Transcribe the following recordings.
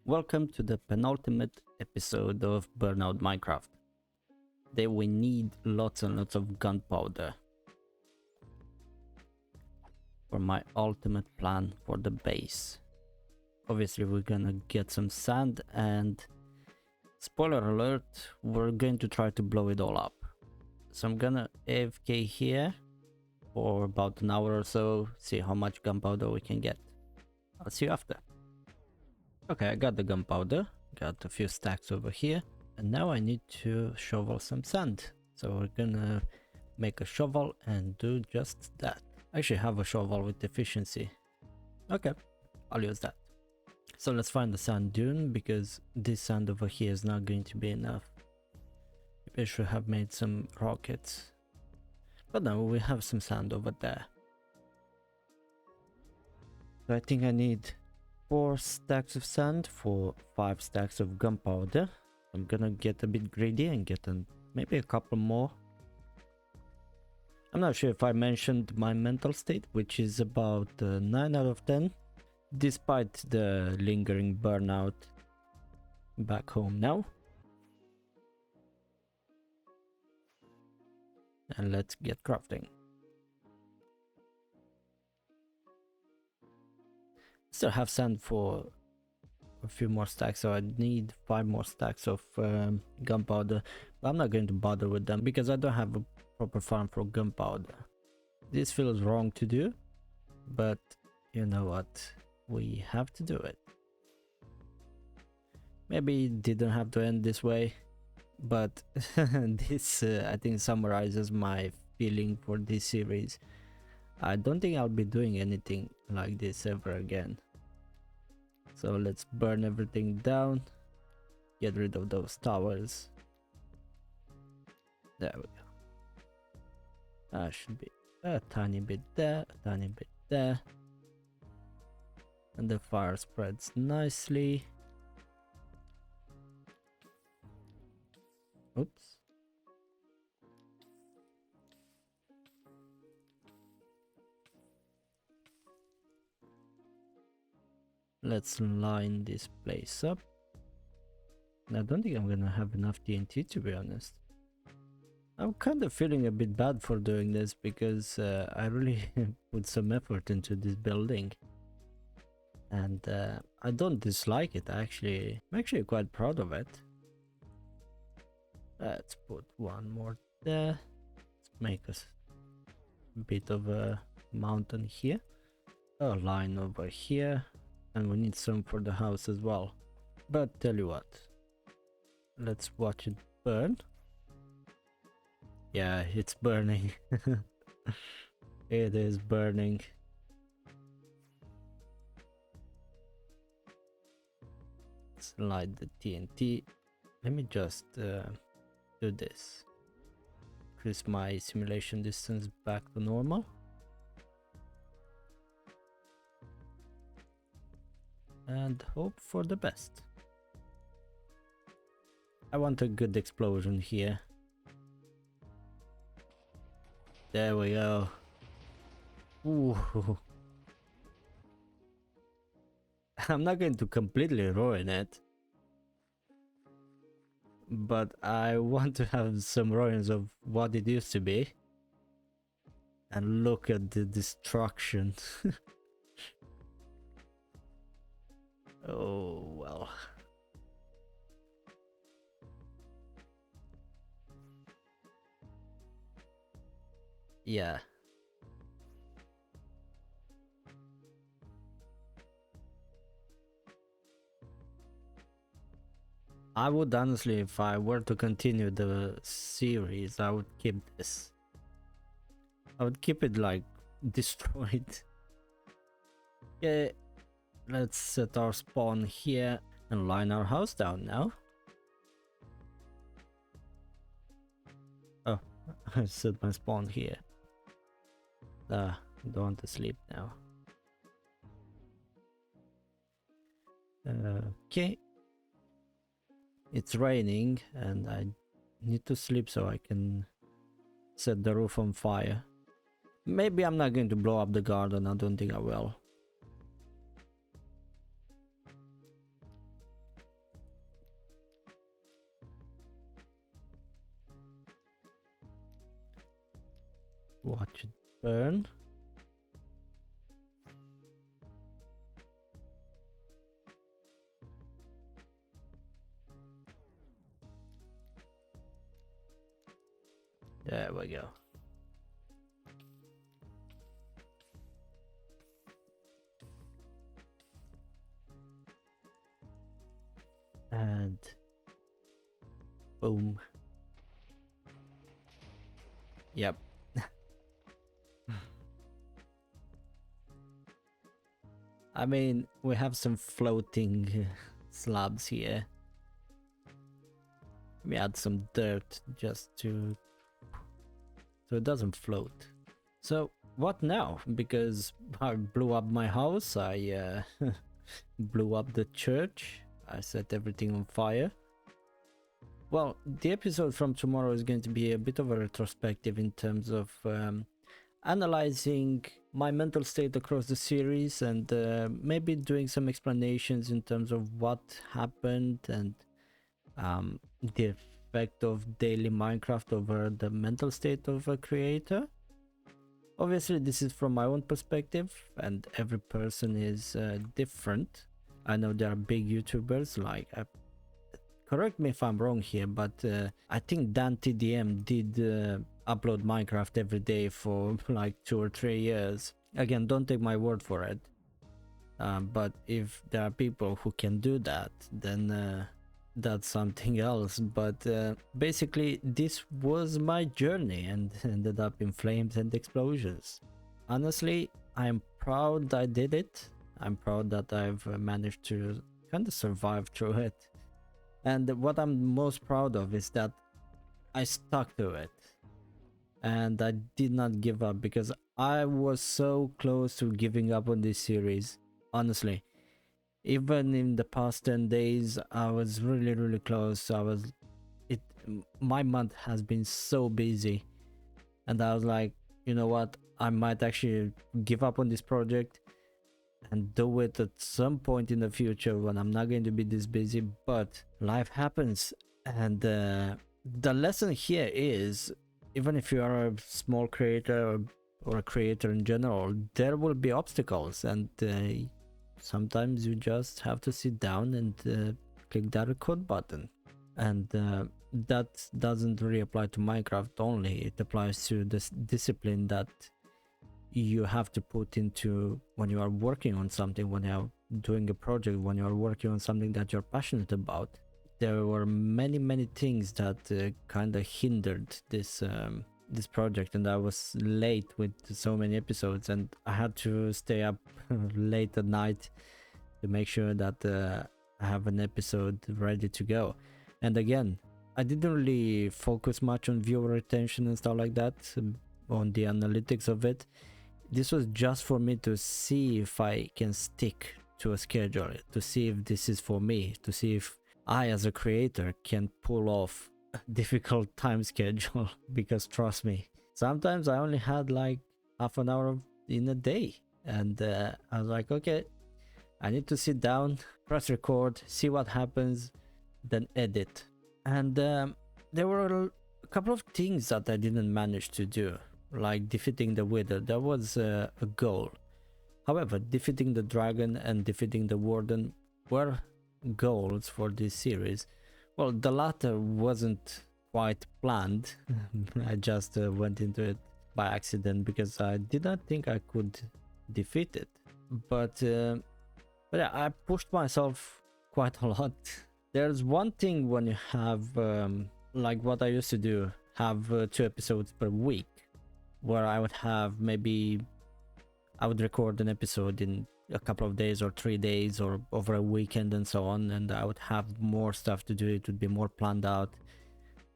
Welcome to the penultimate episode of Burnout Minecraft. Today we need lots and lots of gunpowder for my ultimate plan for the base. Obviously we're gonna get some sand and, spoiler alert, we're going to try to blow it all up. So I'm gonna AFK here for about an hour or so, see how much gunpowder we can get. I'll see you after. Okay, I got the gunpowder, got a few stacks over here, and now I need to shovel some sand. So we're gonna make a shovel and do just that. I actually have a shovel with efficiency. Okay, I'll use that. So let's find the sand dune, because this sand over here is not going to be enough. Maybe I should have made some rockets. But no, we have some sand over there. So I think I need 4 stacks of sand for 5 stacks of gunpowder. I'm gonna get a bit greedy and get maybe a couple more. I'm not sure if I mentioned my mental state, which is about 9 out of 10, despite the lingering burnout back home now. And let's get crafting. Still have sand for a few more stacks, so I need 5 more stacks of gunpowder, but I'm not going to bother with them because I don't have a proper farm for gunpowder. This feels wrong to do, but you know what, we have to do it. Maybe it didn't have to end this way, but this I think summarizes my feeling for this series. I don't think I'll be doing anything like this ever again. So let's burn everything down, get rid of those towers. There we go. That should be a tiny bit there, a tiny bit there. And the fire spreads nicely. Oops. Let's line this place up. I don't think I'm gonna have enough TNT, to be honest. I'm kind of feeling a bit bad for doing this because I really put some effort into this building. And I don't dislike it, I'm actually quite proud of it. Let's put one more there. Let's make a bit of a mountain here. A line over here. And we need some for the house as well. But tell you what, let's watch it burn. Yeah, it's burning. It is burning. Let's light the TNT. Let me just do this. Increase my simulation distance back to normal. And hope for the best. I want a good explosion here. There we go. Ooh. I'm not going to completely ruin it, but I want to have some ruins of what it used to be. And look at the destruction. Oh well. Yeah. I would honestly, if I were to continue the series, I would keep this. I would keep it like destroyed. Okay. Let's set our spawn here and line our house down now. Oh, I set my spawn here. Don't want to sleep now. Okay. It's raining and I need to sleep so I can set the roof on fire. Maybe I'm not going to blow up the garden, I don't think I will. Watch it burn. There we go. And boom. Yep. I mean, we have some floating slabs here. We add some dirt just so it doesn't float. So what now? Because I blew up my house, I blew up the church, I set everything on fire. Well, the episode from tomorrow is going to be a bit of a retrospective in terms of analyzing my mental state across the series and maybe doing some explanations in terms of what happened and the effect of daily Minecraft over the mental state of a creator. Obviously, this is from my own perspective, and every person is different. I know there are big YouTubers like correct me if I'm wrong here, but I think Dan TDM did upload Minecraft every day for like 2 or 3 years. Again, don't take my word for it. But if there are people who can do that, then that's something else. But basically, this was my journey and ended up in flames and explosions. Honestly, I'm proud I did it. I'm proud that I've managed to kind of survive through it. And what I'm most proud of is that I stuck to it. And I did not give up because I was so close to giving up on this series. Honestly, even in the past 10 days, I was really close. My month has been so busy. And I was like, you know what? I might actually give up on this project and do it at some point in the future when I'm not going to be this busy, but life happens. And the lesson here is, even if you are a small creator or a creator in general, there will be obstacles, and sometimes you just have to sit down and click that record button. And that doesn't really apply to Minecraft only, it applies to this discipline that you have to put into when you are working on something, when you are doing a project, when you are working on something that you're passionate about. There were many things that kind of hindered this project, and I was late with so many episodes, and I had to stay up late at night to make sure that I have an episode ready to go. And again, I didn't really focus much on viewer retention and stuff like that, on the analytics of it. This was just for me to see if I can stick to a schedule, to see if this is for me, to see if I as a creator can pull off a difficult time schedule. Because trust me, sometimes I only had like half an hour in a day, and I was like, okay, I need to sit down, press record, see what happens, then edit. And there were a couple of things that I didn't manage to do, like defeating the Wither. That was a goal. However, defeating the dragon and defeating the warden were goals for this series. Well, the latter wasn't quite planned. I just went into it by accident because I did not think I could defeat it. But yeah, I pushed myself quite a lot. There's one thing when you have like what I used to do, have 2 episodes per week, where I would have I would record an episode in a couple of days or 3 days or over a weekend and so on, and I would have more stuff to do. It would be more planned out.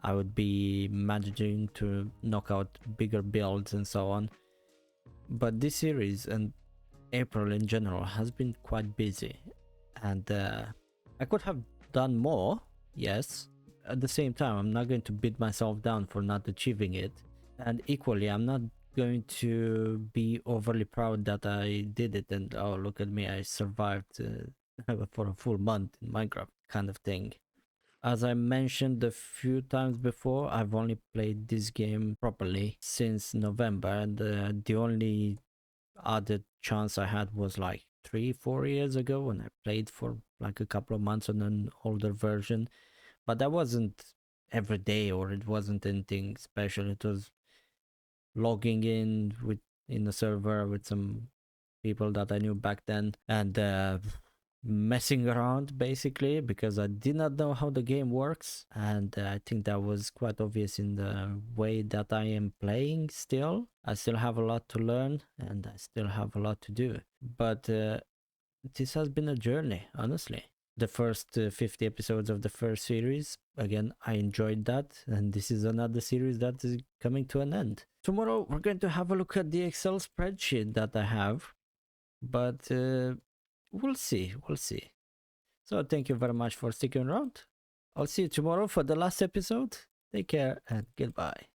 I would be managing to knock out bigger builds and so on. But this series and April in general has been quite busy, and I could have done more, yes. At the same time, I'm not going to beat myself down for not achieving it, and equally I'm not going to be overly proud that I did it and oh, look at me, I survived for a full month in Minecraft kind of thing. As I mentioned a few times before, I've only played this game properly since November, and the only other chance I had was like 3-4 years ago when I played for like a couple of months on an older version. But that wasn't every day, or it wasn't anything special. It was logging in a server with some people that I knew back then, and messing around basically, because I did not know how the game works, and I think that was quite obvious in the way that I am playing. Still, I still have a lot to learn, and I still have a lot to do, but this has been a journey, honestly. The first 50 episodes of the first series, again, I enjoyed that, and this is another series that is coming to an end. Tomorrow we're going to have a look at the Excel spreadsheet that I have, but we'll see. So thank you very much for sticking around. I'll see you tomorrow for the last episode. Take care and goodbye.